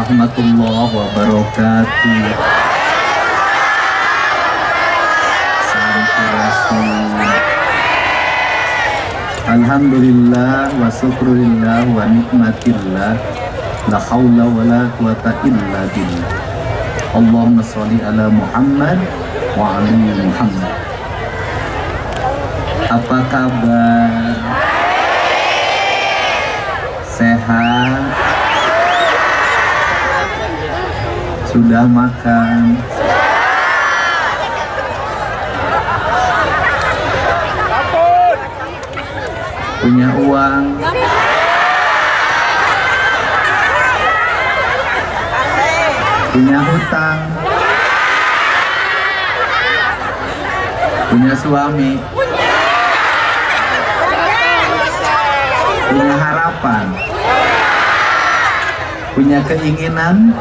warahmatullahi wabarakatuh. Sampurasun. Alhamdulillah wa syukurillah wa nikmatillah. La haula wa la quwata illa billah. Allahumma sholli ala Muhammad wa ali Muhammad. Apa kabar? Sehat? Sudah makan? Punya uang? Punya hutang? Punya suami? Punya harapan? Punya keinginan?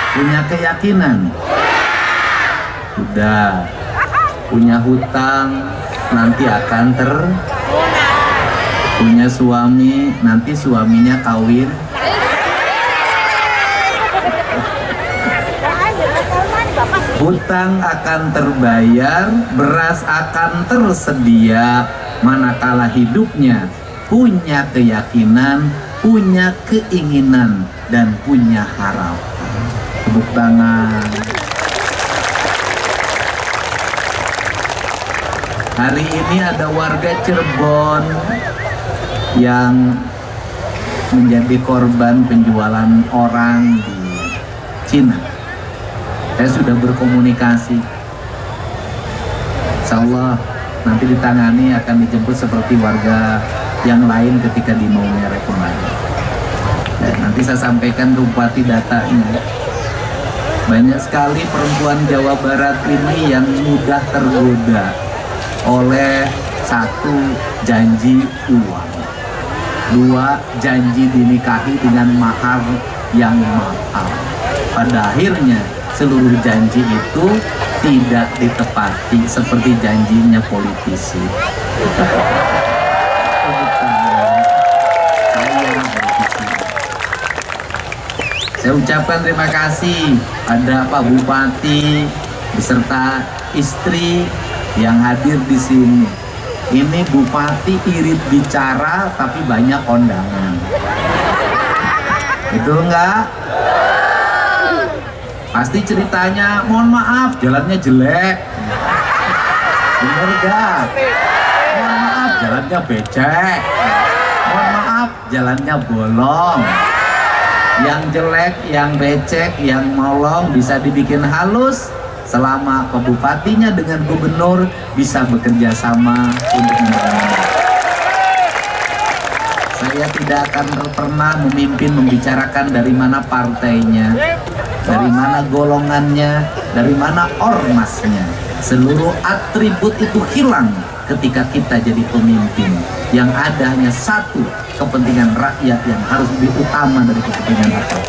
Punya keyakinan? Sudah. Punya hutang, nanti akan punya suami, nanti suaminya kawin. Hutang akan terbayar, beras akan tersedia, manakala hidupnya punya keyakinan, punya keinginan, dan punya harapan. Tepuk tangan. Hari ini ada warga Cirebon yang menjadi korban penjualan orang di Cina. Saya sudah berkomunikasi, insya Allah nanti ditangani, akan dijemput seperti warga yang lain ketika di Maumere kemarin. Dan nanti saya sampaikan ke Bupati datanya. Banyak sekali perempuan Jawa Barat ini yang mudah tergoda oleh satu, janji uang, dua, janji dinikahi dengan mahar yang mahal. Pada akhirnya seluruh janji itu tidak ditepati seperti janjinya politisi. Saya ucapkan terima kasih pada Pak Bupati beserta istri yang hadir di sini. Ini Bupati irit bicara tapi banyak kondangan. Itu enggak? Pasti ceritanya, mohon maaf jalannya jelek. Bener enggak? Mohon maaf jalannya becek. Mohon maaf jalannya bolong. Yang jelek, yang becek, yang molong bisa dibikin halus selama Bupatinya dengan gubernur bisa bekerja sama untuk membangun. Saya tidak akan pernah memimpin membicarakan dari mana partainya, dari mana golongannya, dari mana ormasnya. Seluruh atribut itu hilang ketika kita jadi pemimpin. Yang ada hanya satu, kepentingan rakyat yang harus lebih utama dari kepentingan rakyat.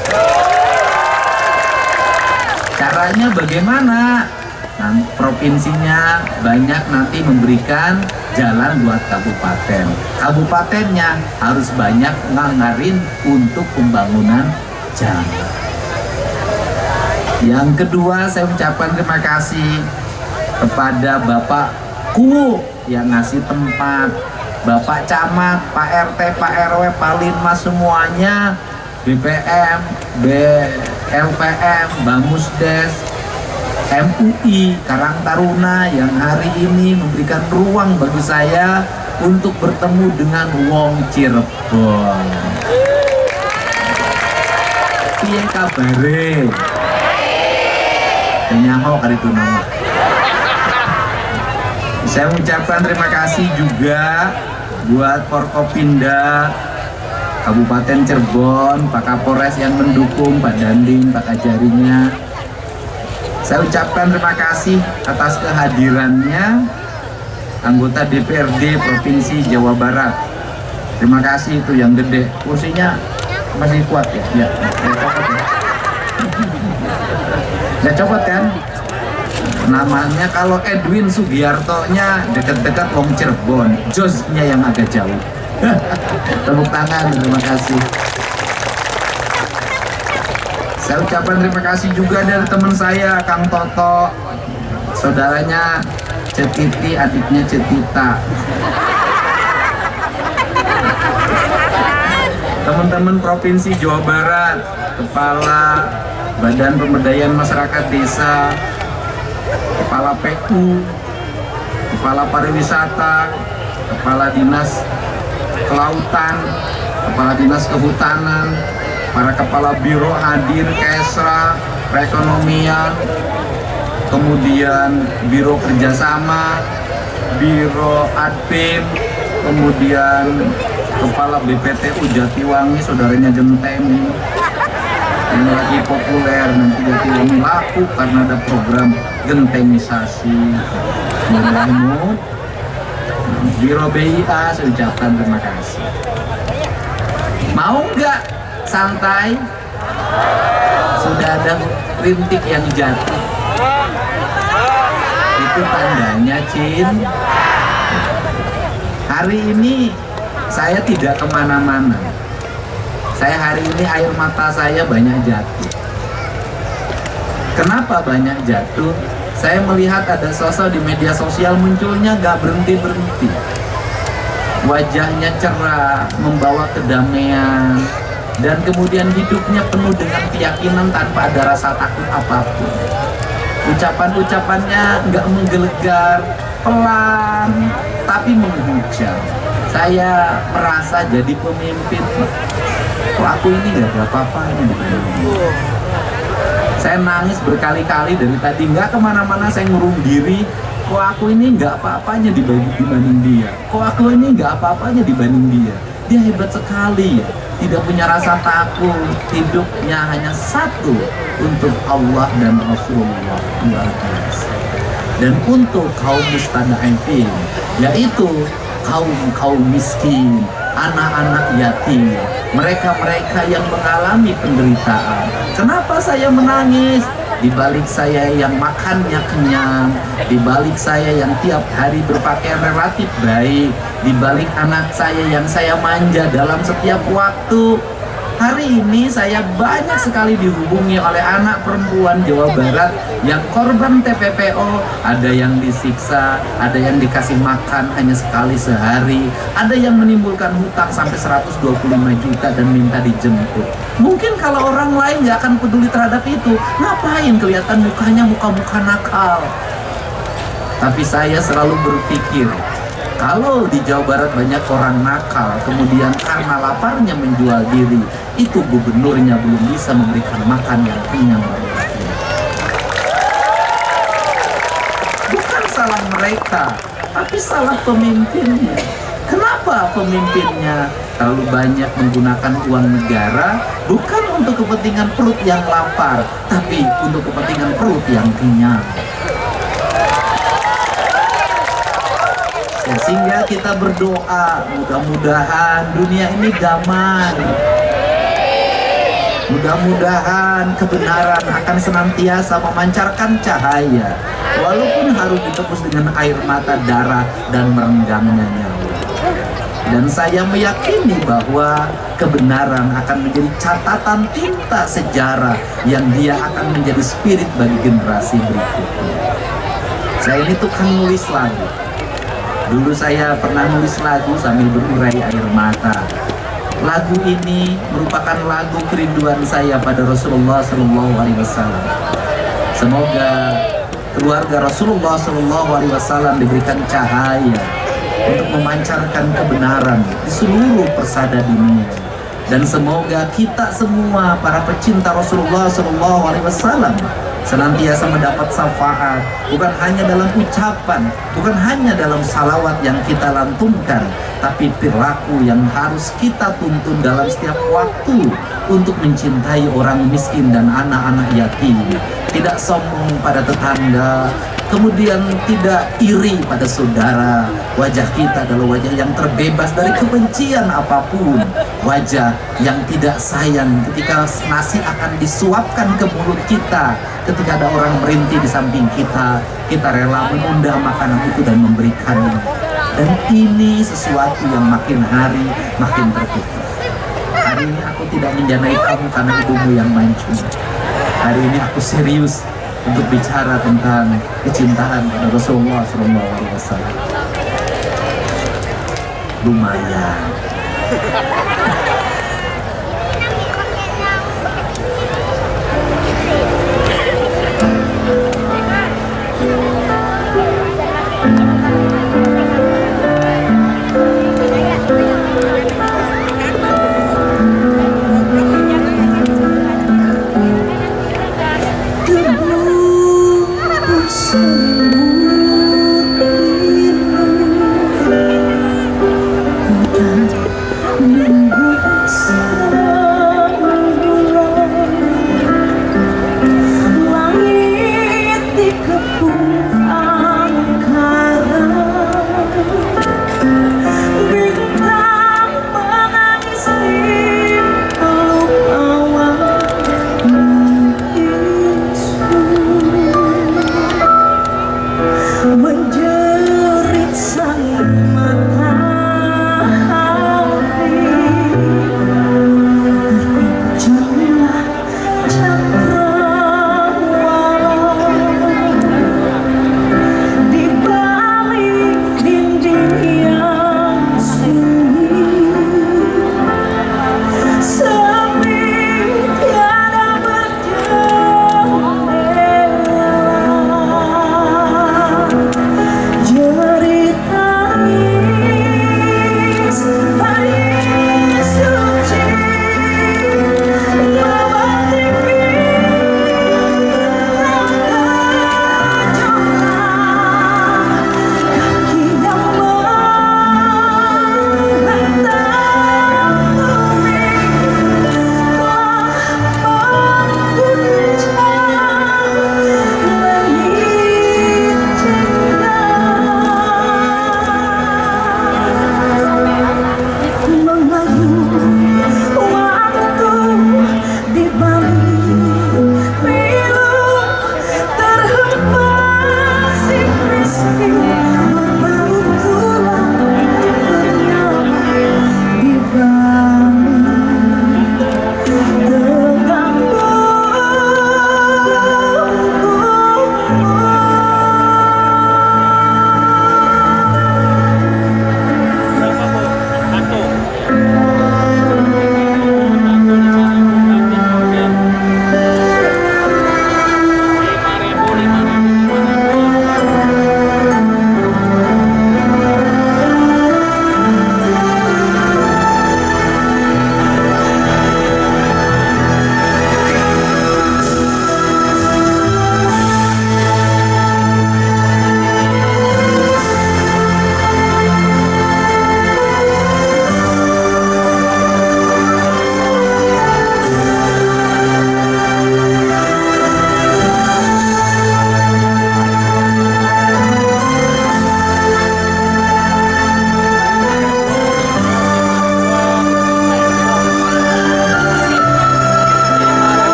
Caranya bagaimana? Nah, provinsinya banyak nanti memberikan jalan buat kabupaten. Kabupatennya harus banyak nganggarin untuk pembangunan jalan. Yang kedua, saya ucapkan terima kasih kepada Bapak Ku yang ngasih tempat, Bapak Camat, Pak RT, Pak RW, Pak Linmas semuanya, BPM, LPM, Bamusdes, MUI, Karang Taruna yang hari ini memberikan ruang bagi saya untuk bertemu dengan wong Cirebon. Piye kabare? Nyaho kali itu nama. Saya mengucapkan terima kasih juga buat Forkopimda Kabupaten Cirebon, Pak Kapolres yang mendukung, Pak Dandim, Pak Kajarinya. Saya ucapkan terima kasih atas kehadirannya anggota DPRD Provinsi Jawa Barat. Terima kasih, itu yang gede. Kursinya masih kuat ya? Ya, nggak copot kan? Namanya kalau Edwin Sugiarto-nya dekat-dekat wong Cirebon, Josnya yang agak jauh. Tepuk tangan, terima kasih. Saya ucapkan terima kasih juga dari teman saya, Kang Toto, saudaranya Cetiti, adiknya Cetita. Teman-teman Provinsi Jawa Barat, Kepala Badan Pemberdayaan Masyarakat Desa, Kepala PU, Kepala Pariwisata, Kepala Dinas Kelautan, Kepala Dinas Kehutanan, para Kepala Biro hadir, Kesra, Perekonomian, kemudian Biro Kerjasama, Biro Adpim, kemudian Kepala BPTU Jatiwangi, saudaranya Genteng, ini lagi populer, nanti Jatiwangi laku karena ada program gentengisasi. Biro BIA, saya ucapkan terima kasih. Mau nggak santai? Sudah ada rintik yang jatuh, itu tandanya Cin. Hari ini saya tidak kemana-mana. Saya hari ini air mata saya banyak jatuh. Kenapa banyak jatuh? Saya melihat ada sosok di media sosial munculnya gak berhenti-berhenti. Wajahnya cerah, membawa kedamaian, dan kemudian hidupnya penuh dengan keyakinan tanpa ada rasa takut apapun. Ucapan-ucapannya gak menggelegar, pelan, tapi menghujam. Saya merasa jadi pemimpin, kok aku ini gak ada apa-apanya. Saya nangis berkali-kali dari tadi, nggak kemana-mana, saya ngurung diri. Kok aku ini nggak apa-apanya dibanding dia. Kok aku ini nggak apa-apanya dibanding dia. Dia hebat sekali ya, tidak punya rasa takut. Hidupnya hanya satu, untuk Allah dan Rasulullah. Luar biasa. Dan untuk kaum mustada'ifin, yaitu kaum miskin, anak-anak yatim, mereka-mereka yang mengalami penderitaan. Kenapa saya menangis? Di balik saya yang makannya kenyang, di balik saya yang tiap hari berpakaian relatif baik, di balik anak saya yang saya manja dalam setiap waktu. Hari ini saya banyak sekali dihubungi oleh anak perempuan Jawa Barat yang korban TPPO, ada yang disiksa, ada yang dikasih makan hanya sekali sehari, ada yang menimbulkan hutang sampai 125 juta dan minta dijemput. Mungkin kalau orang lain nggak akan peduli terhadap itu, ngapain kelihatan mukanya muka-muka nakal. Tapi saya selalu berpikir, kalau di Jawa Barat banyak orang nakal, kemudian karena laparnya menjual diri, itu gubernurnya belum bisa memberikan makan yang kenyang bagi rakyat. Bukan salah mereka, tapi salah pemimpinnya. Kenapa pemimpinnya terlalu banyak menggunakan uang negara, bukan untuk kepentingan perut yang lapar, tapi untuk kepentingan perut yang kenyang. Sehingga kita berdoa, mudah-mudahan dunia ini damai. Mudah-mudahan kebenaran akan senantiasa memancarkan cahaya, walaupun harus ditebus dengan air mata, darah, dan merenggangnya nyawa. Dan saya meyakini bahwa kebenaran akan menjadi catatan tinta sejarah yang dia akan menjadi spirit bagi generasi berikutnya. Saya ini tukang nulis lagu. Dulu saya pernah nulis lagu sambil berurai air mata. Lagu ini merupakan lagu kerinduan saya pada Rasulullah SAW. Semoga keluarga Rasulullah SAW diberikan cahaya untuk memancarkan kebenaran di seluruh persada dunia. Dan semoga kita semua para pecinta Rasulullah SAW senantiasa mendapat syafaat, bukan hanya dalam ucapan, bukan hanya dalam salawat yang kita lantunkan, tapi perilaku yang harus kita tuntun dalam setiap waktu untuk mencintai orang miskin dan anak-anak yatim, tidak sombong pada tetangga, kemudian tidak iri pada saudara. Wajah kita adalah wajah yang terbebas dari kebencian apapun, wajah yang tidak sayang ketika nasi akan disuapkan ke mulut kita, ketika ada orang merintih di samping kita, kita rela menunda makanan itu dan memberikannya. Dan ini sesuatu yang makin hari makin tertutup. Hari ini aku tidak menjanai kamu karena ibumu yang mancung. Hari ini aku serius untuk bicara tentang kecintaan pada Rasulullah SAW. Lumayan.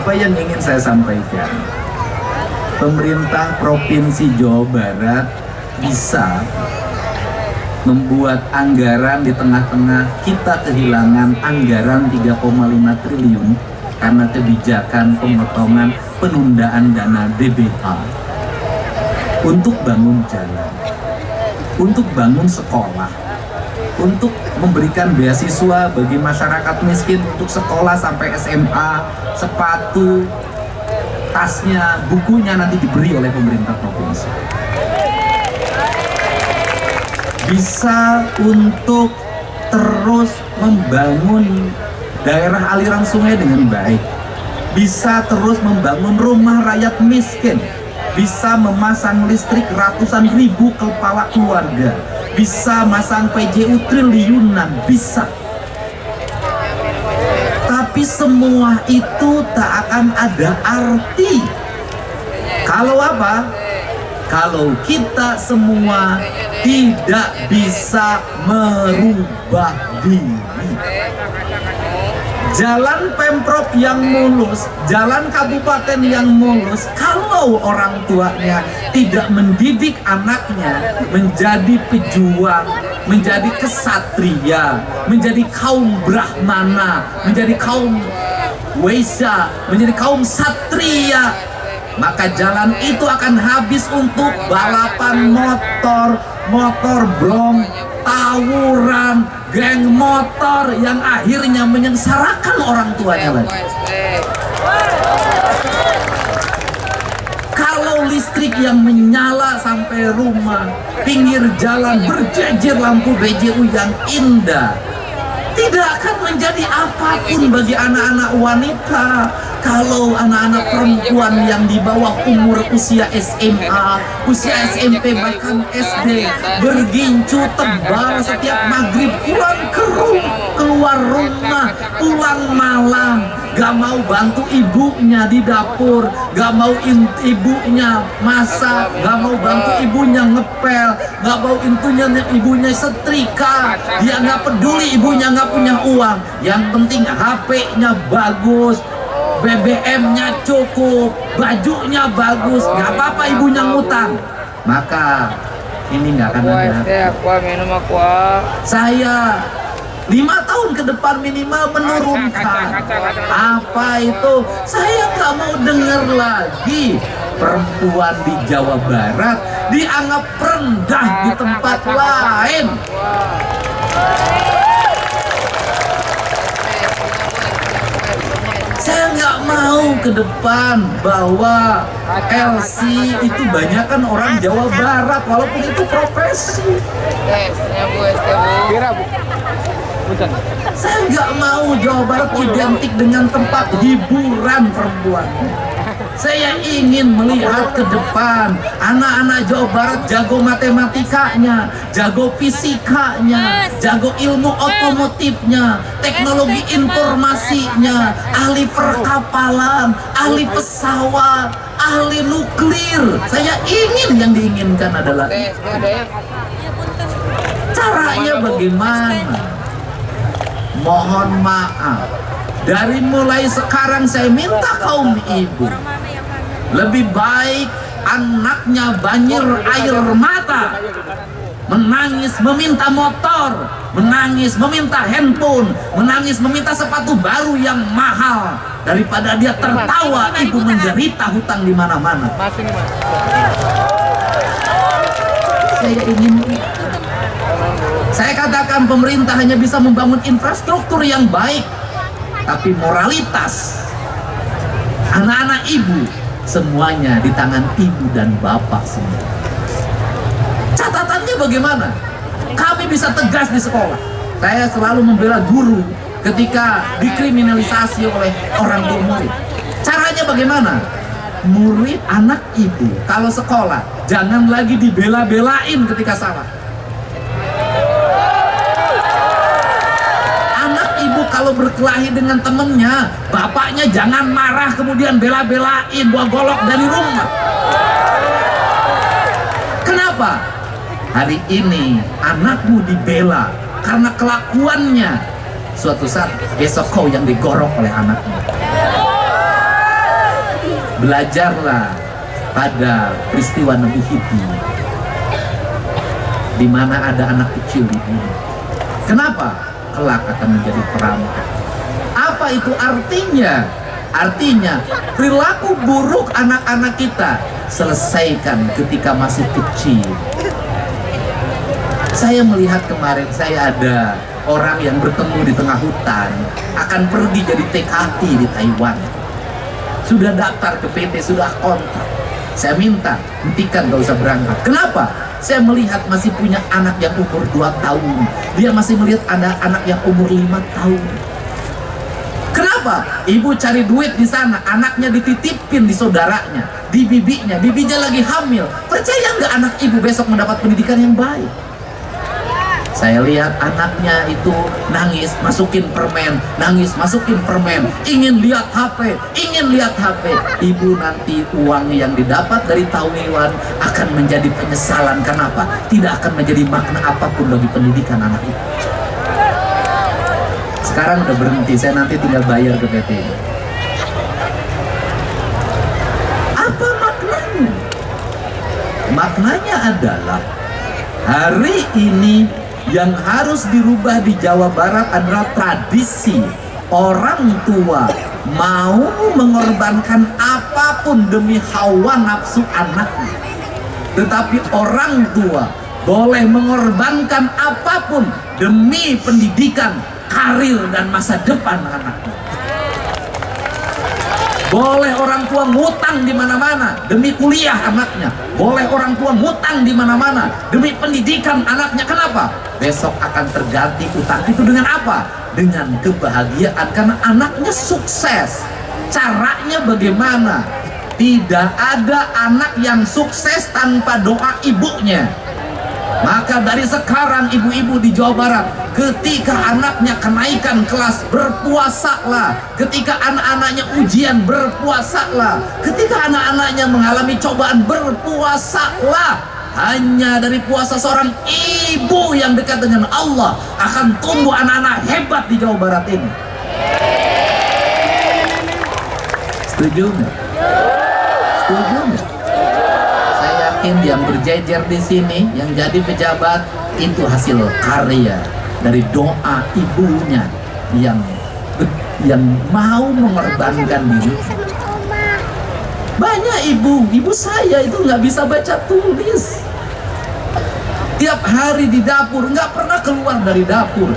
Apa yang ingin saya sampaikan? Pemerintah Provinsi Jawa Barat bisa membuat anggaran di tengah-tengah kita kehilangan anggaran 3,5 triliun karena kebijakan pemotongan penundaan dana DBH untuk bangun jalan, untuk bangun sekolah, untuk memberikan beasiswa bagi masyarakat miskin untuk sekolah sampai SMA, sepatu, tasnya, bukunya nanti diberi oleh pemerintah provinsi. Bisa untuk terus membangun daerah aliran sungai dengan baik, bisa terus membangun rumah rakyat miskin, bisa memasang listrik ratusan ribu kepala keluarga, bisa masang PJU triliunan, bisa. Tapi semua itu tak akan ada arti kalau apa? Kalau kita semua tidak bisa merubah diri. Jalan Pemprov yang mulus, jalan kabupaten yang mulus, kalau orang tuanya tidak mendidik anaknya menjadi pejuang, menjadi kesatria, menjadi kaum Brahmana, menjadi kaum Waisya, menjadi kaum Satria, maka jalan itu akan habis untuk balapan motor, motor brong, tawuran, geng motor yang akhirnya menyengsarakan orang tuanya lagi. Kalau listrik yang menyala sampai rumah, pinggir jalan berjejer lampu BJU yang indah, tidak akan menjadi apapun bagi anak-anak wanita. Kalau anak-anak perempuan yang di bawah umur usia SMA, usia SMP, bahkan SD, bergincu tebal setiap maghrib keluar rumah, pulang malam, gak mau bantu ibunya di dapur, gak mau ibunya masak, gak mau bantu ibunya ngepel, gak mau ibunya setrika, dia gak peduli ibunya gak punya uang, yang penting HP-nya bagus, BBM-nya cukup, bajunya bagus, nggak apa-apa ibunya ngutang, maka ini nggak akan ada. Saya 5 tahun ke depan minimal menurunkan. Apa itu? Saya nggak mau dengar lagi perempuan di Jawa Barat dianggap rendah di tempat lain. Saya nggak mau ke depan bahwa LC itu banyak kan orang Jawa Barat, walaupun itu profesi. Saya nggak mau Jawa Barat identik dengan tempat hiburan perempuan. Saya ingin melihat ke depan anak-anak Jawa Barat jago matematikanya, jago fisikanya, jago ilmu otomotifnya, teknologi informasinya, ahli perkapalan, ahli pesawat, ahli nuklir. Saya ingin, yang diinginkan adalah caranya bagaimana? Mohon maaf, dari mulai sekarang saya minta kaum ibu, lebih baik anaknya banjir air mata, menangis meminta motor, menangis meminta handphone, menangis meminta sepatu baru yang mahal, daripada dia tertawa ibu menderita hutang di mana-mana. Saya katakan pemerintah hanya bisa membangun infrastruktur yang baik, tapi moralitas anak-anak ibu semuanya di tangan ibu dan bapak semua. Catatannya bagaimana? Kami bisa tegas di sekolah. Saya selalu membela guru ketika dikriminalisasi oleh orang tua murid. Caranya bagaimana? Murid, anak ibu kalau sekolah jangan lagi dibela-belain ketika salah. Kalau berkelahi dengan temennya, bapaknya jangan marah kemudian bela-belain, bawa golok dari rumah. Kenapa? Hari ini anakmu dibela karena kelakuannya. Suatu saat besok kau yang digorok oleh anakmu. Belajarlah pada peristiwa Nabi Hiti, di mana ada anak kecil dibunuh. Kenapa? Kelak akan menjadi perampok. Apa itu artinya? Artinya perilaku buruk anak-anak kita selesaikan ketika masih kecil. Saya melihat kemarin, saya ada orang yang bertemu di tengah hutan, akan pergi jadi TKI di Taiwan. Sudah daftar ke PT, sudah kontrak. Saya minta, hentikan, gak usah berangkat. Kenapa? Saya melihat masih punya anak yang umur 2 tahun. Dia masih melihat ada anak yang umur 5 tahun. Kenapa? Ibu cari duit di sana, anaknya dititipin di saudaranya, di bibinya lagi hamil. Percaya nggak anak ibu besok mendapat pendidikan yang baik? Saya lihat anaknya itu nangis, masukin permen, nangis, masukin permen, ingin lihat HP. Ibu nanti uang yang didapat dari Taiwan akan menjadi penyesalan. Kenapa? Tidak akan menjadi makna apapun bagi pendidikan anak itu. Sekarang udah berhenti, saya nanti tinggal bayar ke PT. Apa maknanya? Maknanya adalah hari ini yang harus dirubah di Jawa Barat adalah tradisi orang tua mau mengorbankan apapun demi hawa nafsu anaknya. Tetapi orang tua boleh mengorbankan apapun demi pendidikan, karir, dan masa depan anaknya. Boleh orang tua ngutang di mana-mana demi kuliah anaknya. Boleh orang tua ngutang di mana-mana demi pendidikan anaknya. Kenapa? Besok akan terganti utang itu dengan apa? Dengan kebahagiaan, karena anaknya sukses. Caranya bagaimana? Tidak ada anak yang sukses tanpa doa ibunya. Maka dari sekarang ibu-ibu di Jawa Barat, ketika anaknya kenaikan kelas, berpuasalah. Ketika anak-anaknya ujian, berpuasalah. Ketika anak-anaknya mengalami cobaan, berpuasalah. Hanya dari puasa seorang ibu yang dekat dengan Allah akan tumbuh anak-anak hebat di Jawa Barat ini. Setuju nggak? Setuju nggak? Yang berjejer di sini, yang jadi pejabat, itu hasil karya dari doa ibunya yang mau mengorbankan diri. Banyak ibu saya itu nggak bisa baca tulis. Tiap hari di dapur, nggak pernah keluar dari dapur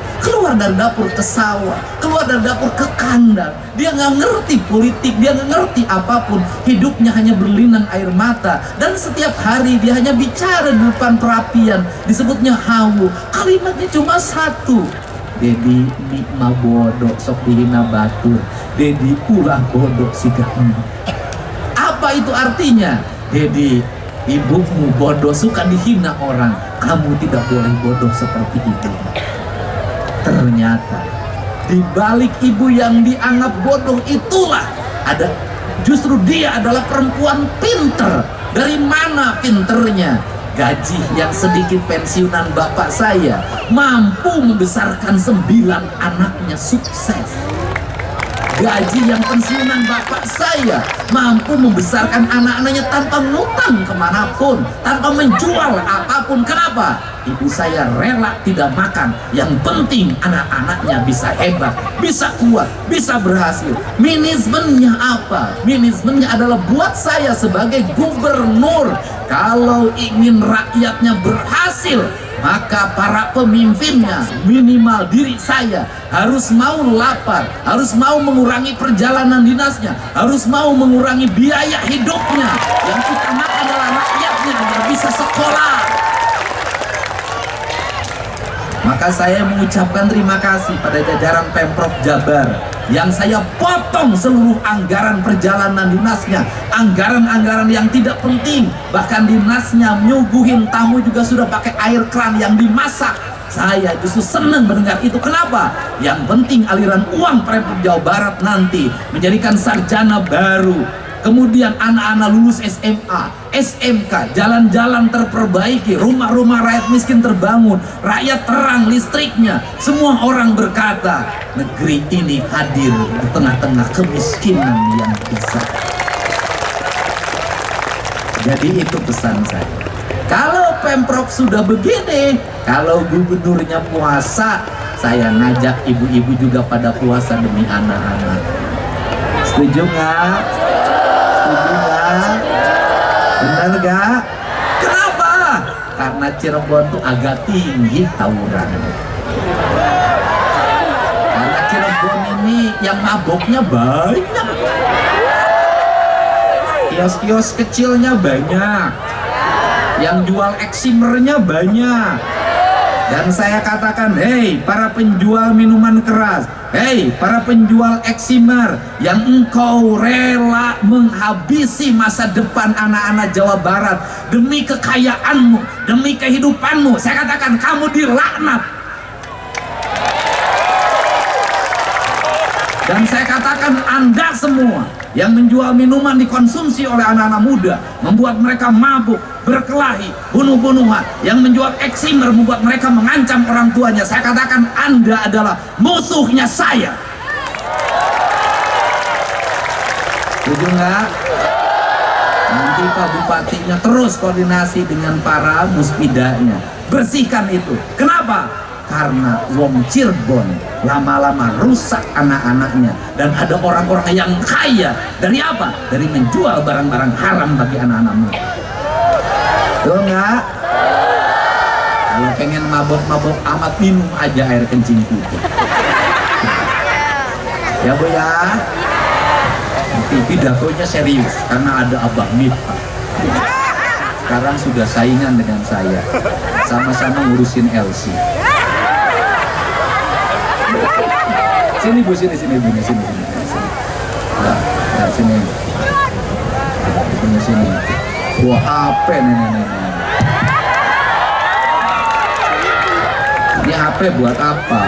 ke sawah, keluar dari dapur ke kandang. Dia nggak ngerti politik, dia nggak ngerti apapun. Hidupnya hanya berlinang air mata, dan setiap hari dia hanya bicara di depan perapian, disebutnya hawu. Kalimatnya cuma satu: Dedi nikma bodoh sok dihina batur, Dedi ulah bodoh sigah. Apa itu artinya? Dedi, ibumu bodoh, suka dihina orang. Kamu tidak boleh bodoh seperti itu. Ternyata di balik ibu yang dianggap bodoh itulah justru dia adalah perempuan pinter. Dari mana pinternya? Gaji yang sedikit pensiunan bapak saya mampu membesarkan 9 anaknya sukses. Gaji yang pensiunan bapak saya mampu membesarkan anak-anaknya tanpa ngutang kemanapun, tanpa menjual apapun. Kenapa? Ibu saya rela tidak makan. Yang penting anak-anaknya bisa hebat, bisa kuat, bisa berhasil. Manajemennya apa? Manajemennya adalah buat saya sebagai gubernur. Kalau ingin rakyatnya berhasil, maka para pemimpinnya, minimal diri saya, harus mau lapar, harus mau mengurangi perjalanan dinasnya, harus mau mengurangi biaya hidupnya. Yang utama adalah rakyatnya agar bisa sekolah. Maka saya mengucapkan terima kasih pada jajaran Pemprov Jabar yang saya potong seluruh anggaran perjalanan dinasnya, anggaran-anggaran yang tidak penting. Bahkan dinasnya menyuguhin tamu juga sudah pakai air kran yang dimasak. Saya justru senang mendengar itu. Kenapa? Yang penting aliran uang Pemprov Jawa Barat nanti menjadikan sarjana baru, kemudian anak-anak lulus SMA, SMK, jalan-jalan terperbaiki, rumah-rumah rakyat miskin terbangun, rakyat terang listriknya. Semua orang berkata, negeri ini hadir di tengah-tengah kemiskinan yang besar. Jadi itu pesan saya. Kalau Pemprov sudah begini, kalau gubernurnya puasa, saya ngajak ibu-ibu juga pada puasa demi anak-anak. Setuju nggak? Setuju nggak? Benar nggak? Kenapa? Karena Cirebon tuh agak tinggi tawuran. Karena Cirebon ini yang maboknya banyak. Kios-kios kecilnya banyak, yang jual eksimernya banyak. Dan saya katakan, hei para penjual minuman keras, hei para penjual eksimer yang engkau rela menghabisi masa depan anak-anak Jawa Barat demi kekayaanmu, demi kehidupanmu, saya katakan kamu dilaknat. Dan saya katakan Anda semua yang menjual minuman dikonsumsi oleh anak-anak muda, membuat mereka mabuk, berkelahi, bunuh-bunuhan, yang menjual eksimer membuat mereka mengancam orang tuanya, saya katakan Anda adalah musuhnya saya. Setuju nggak? Nanti Pak Bupatinya terus koordinasi dengan para muspidanya, bersihkan itu. Kenapa? Karena wong Cirebon lama-lama rusak anak-anaknya, dan ada orang-orang yang kaya dari apa? Dari menjual barang-barang haram bagi anak-anak muda. Betul nggak? Kalau pengen mabok-mabok amat, minum aja air kencing putih. Ya Bu ya. Nanti pidatonya serius karena ada Abang Miftah. Sekarang sudah saingan dengan saya, sama-sama ngurusin LC. Sini Bu, sini Bu, sini. Nah, sini. Sini. Buah HP nih. Ini HP buat apa?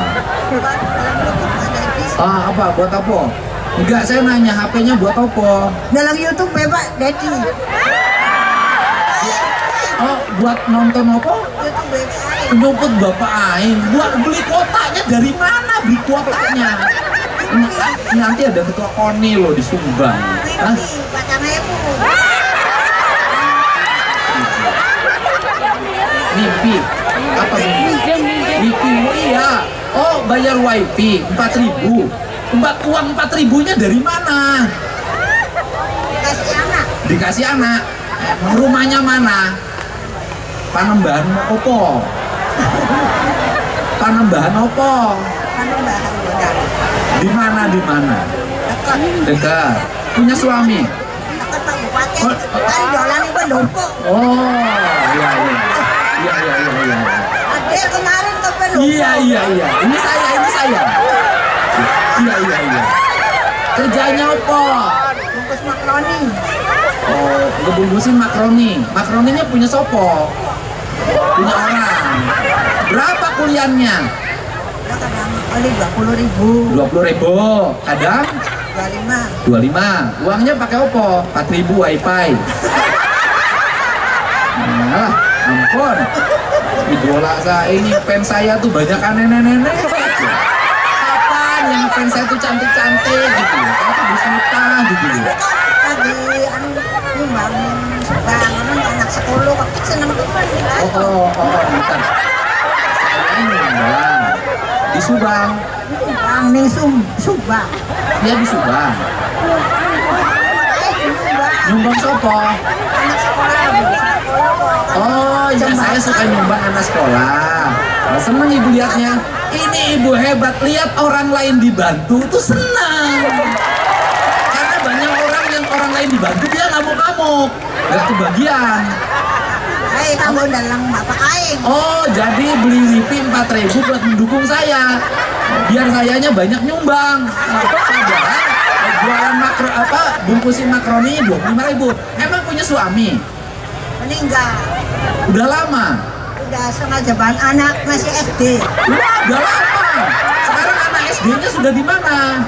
Apa? Buat apa? Enggak, saya nanya HP-nya buat apa? Dalam YouTube ya Pak, Dedi. Oh, buat nonton apa? YouTube ya. Nyumput Bapak Aing. Buat beli kotaknya dari mana? Beli kotaknya? Nanti ada ketua KONI loh disumbang. Hah? Pacarnya Ibu. Mimpi. Apa mimpi? Mimpi, oh iya. Oh, bayar wifi 4.000. Uang 4.000-nya dari mana? Dikasih anak. Dikasih anak. Rumahnya mana? Panembahan opo? Panembahan opo? Panembahan modal. Di mana? Dekat. Dekat. Punya suami? Dekat Pak Bupati. Kan dolan Ibu Dompo. Oh, iya. Ada kemarin ke Dompo. Iya. Ini saya. Iya. Kerjanya apa? Bungkus makaroni. Oh, ngebungkusin makaroni. Makaroninya punya sopo? Punya orang. Berapa kuliahnya? Kadang kali 20.000. 20.000. Kadang 25. Uangnya pakai apa? 4.000 wifi. Nah, ampun. Idola saya ini, fans saya tuh banyak nenek-nenek. Kapan yang fans saya tuh cantik-cantik gitu? Kayak tuh Bismita gitu. Lagi nyumbang sumbang anak sekolah kok seneng teman. Bentar. Saya nyumbang di Subang. Bang ning Subang. Dia di Subang. Nyumbang sopo? Anak sekolah. Oh ya, saya suka nyumbang anak sekolah. Nah, seneng ibu lihatnya. Ini ibu hebat, lihat orang lain dibantu tuh senang. Karena banyak orang yang orang lain dibantu dia ngamuk-ngamuk, nggak kebagian. Hei, kamu dalam Bapak Aing. Oh, jadi beli wifi 4.000 buat mendukung saya, biar sayanya banyak nyumbang. Padahal jualan bungkusin makaroni 25.000. Emang punya suami? Meninggal. Udah lama? Udah sengaja bahan anak masih SD. Wah, udah lama. Sekarang anak SD-nya sudah di mana?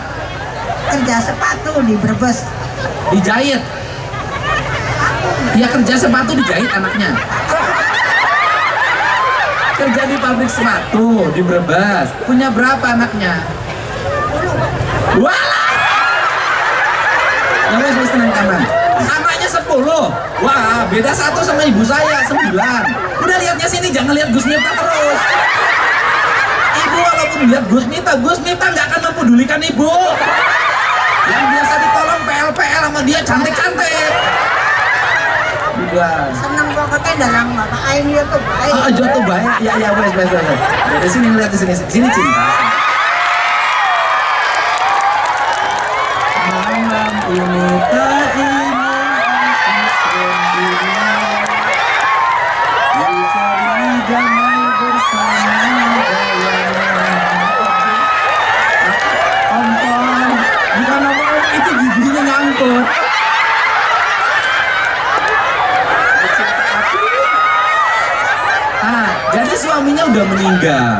Kerja sepatu di Brebes. Dijahit. Dia kerja sepatu dijahit anaknya. Kerja di pabrik sepatu di Brebes. Punya berapa anaknya? Wah. Yang wis tenang kanan. Anaknya 10. Wah, beda 1 sama ibu saya, 9. Udah lihatnya sini, jangan lihat Gus Miftah terus. Ibu walaupun lihat Gus Miftah nggak akan mempedulikan ibu. Yang biasa ditolong PL sama dia cantik-cantik. Udah. Seneng pokoknya dalam bapak aing dia tuh baik. Ah, jatuh baik. Ya, wes. Dari sini ngeliat di sini cinta. Malam ini tak ingin dicari damai bersama Om, bukan om, itu giginya nyangkut. Jadi suaminya udah meninggal.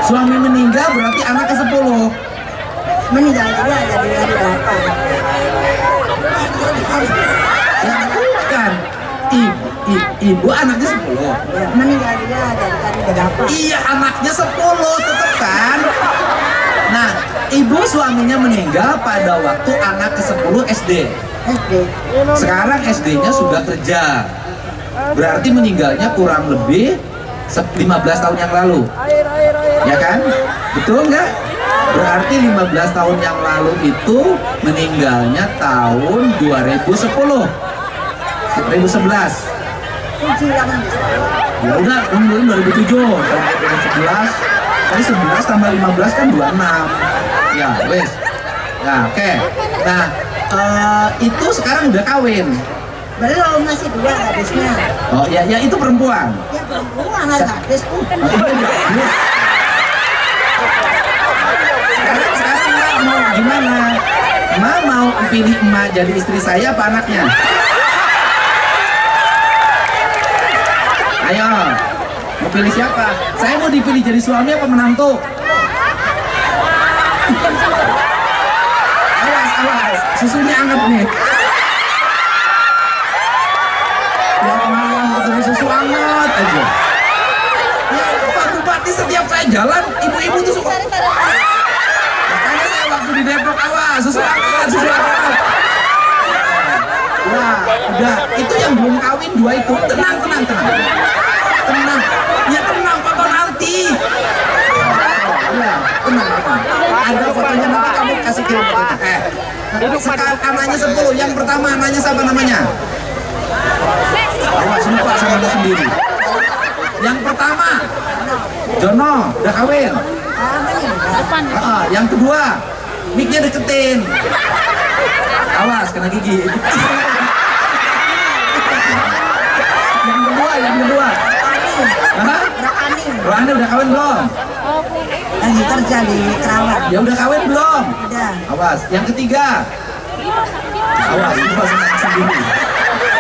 Suami meninggal berarti anak ke-10. Meninggal juga jadi dari bapak. Ya bukan. Ibu anaknya 10. Meninggal juga dari bapak. Iya, anaknya 10 tetep kan. Nah, ibu suaminya meninggal pada waktu anak ke-10 SD. SD. Sekarang SD-nya sudah kerja. Berarti meninggalnya kurang lebih 15 tahun yang lalu. Ya kan? Betul nggak? Berarti 15 tahun yang lalu itu meninggalnya tahun 2010. 2011. Ya udah, umur 2007 tahun 2011. Tadi 11 tambah 15 kan 26. Ya, wes. Nah, oke. Nah, itu sekarang udah kawin. Belum, masih 2 gadisnya. Oh ya, itu perempuan. Ya perempuan lah gadis tuh. Sekarang Mbak mau gimana? Mbak mau pilih emak jadi istri saya apa anaknya? Ayo, mau pilih siapa? Saya mau dipilih jadi suami apa menantu? Awas, susunya anget nih. Yang malam ketemu susu anget aja. Ya, Pak Bupati setiap saya jalan, ibu-ibu tuh suka. Makanya saya waktu di Depok, awas, susu anget. Wah, udah, itu yang belum kawin 2 itu. Tenang. Ya tenang, papa nanti. Ya, tenang. Ada fotonya, nanti kamu kasih kirim fotonya. Sekarang anaknya 10, yang pertama anaknya siapa namanya? Awas, lupa sama dia sendiri. Yang pertama, Jono, udah kawin. Yang kedua, mic-nya deketin. Awas, kena gigi. Yang kedua. Rohani udah kawin belum? Lagi kerja di Kerawang. Ya udah kawin belum? Udah. Awas, yang ketiga. Awas, lupa sama dia sendiri.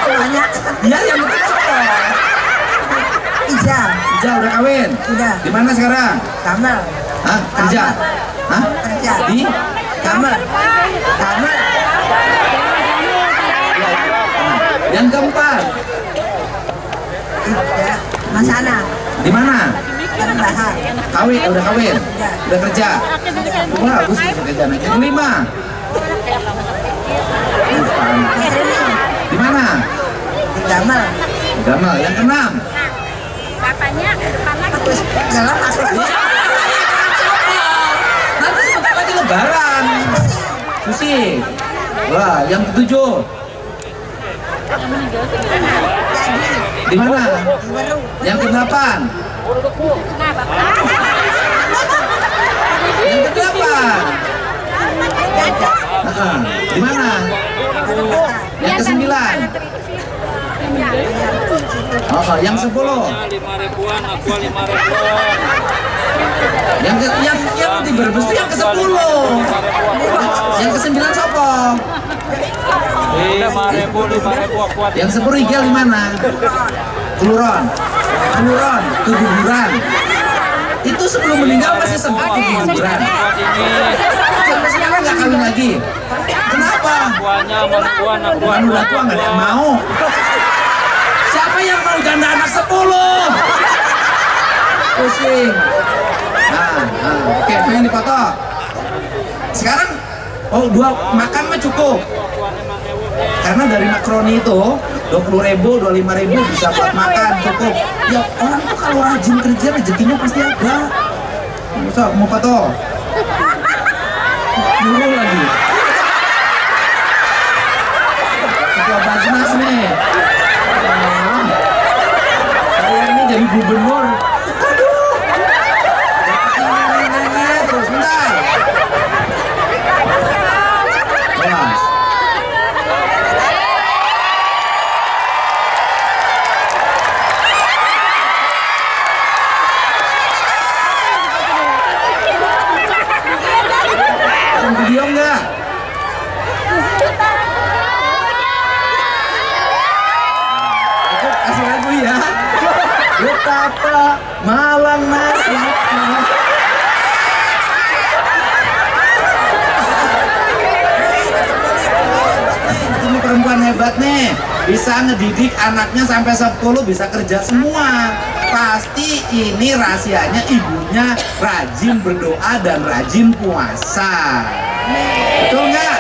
Banyak. Ya, yang ketiga. Ija udah kawin? Udah. Di mana sekarang? Kamar. Hah? Kerja? Hah? Kerja. Di? Kamar. Yang keempat? Ija. Mas Ana. Di mana? Bahar. Kawin, udah kawin? Udah kerja? Bagus, bisa kerja. Yang kelima? Di mana? Di Gamal. Gamal. Yang keenam? Katanya depan lagi. Terus gelap aku. Nanti sebentar lagi lebaran. Susi. Wah, yang ketujuh? Jadi. Di mana? Di Werung. Yang kedelapan? Yang kedelapan? Di mana? Yang kesembilan? Oh, yang 10? 5.000-an, aku 5.000-an. Yang di Brebes itu yang ke-10. Yang ke-9 sopo? 5.000 aku. Yang 10 Rigel di mana? Keluron, keguguran. Itu sebelum meninggal masih sempat keguguran. Sampai sekarang nggak kawin lagi. Kenapa? Anak Bukan udah tua nggak ada yang mau. Siapa yang mau janda anak 10? Pusing. Oke, pengen dipoto. Sekarang, 2 makan mah cukup. Karena dari makroni itu 20.000, 25.000 bisa buat makan cukup. Ya orang tuh kalau rajin kerja rezekinya pasti ada. So, mau apa tuh? Dulu lagi. Ketua Basnas nih. Saya ini jadi gubernur. Aduh. Nanya terus bentar. Jelas. Video enggak? Aku kasih lagu ya. Betapa malang nasibnya. Ini perempuan hebat nih, bisa ngedidik anaknya sampai 10 bisa kerja semua. Pasti ini rahasianya ibunya rajin berdoa dan rajin puasa. Betul nggak?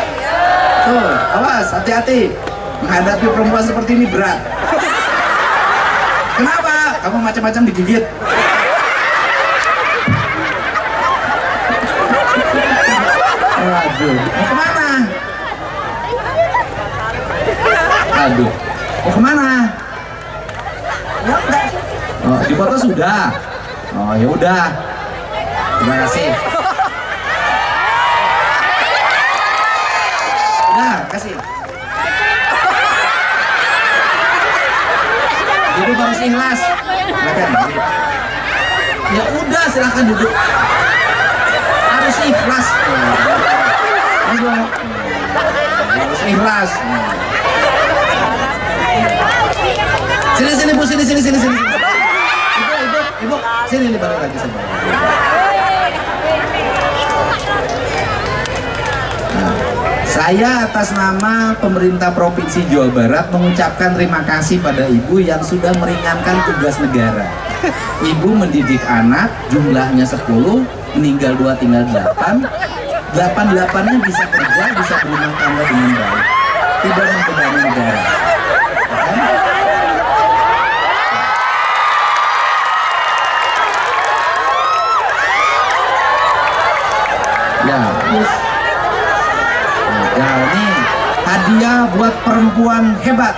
Tuh, awas, hati-hati. Menghadapi perempuan seperti ini berat. Kenapa? Kamu macam-macam digigit. Waduh, mau kemana? Aduh, mau kemana? Oh, di foto sudah. Oh, ya udah. Terima kasih. Udah, kasih. Duduk harus ikhlas. Silakan. Ya udah, silakan duduk. Harus ikhlas. Harus ikhlas. Sini Bu, sini. Ibu, sini nih balik lagi sebentar. Saya atas nama pemerintah Provinsi Jawa Barat mengucapkan terima kasih pada Ibu yang sudah meringankan tugas negara. Ibu mendidik anak, jumlahnya 10, meninggal 2 tinggal 8. 8-8-nya bisa kerja, bisa berumah tangga dengan baik. Tidak membebani negara. Ya, terus nah, nih hadiah buat perempuan hebat.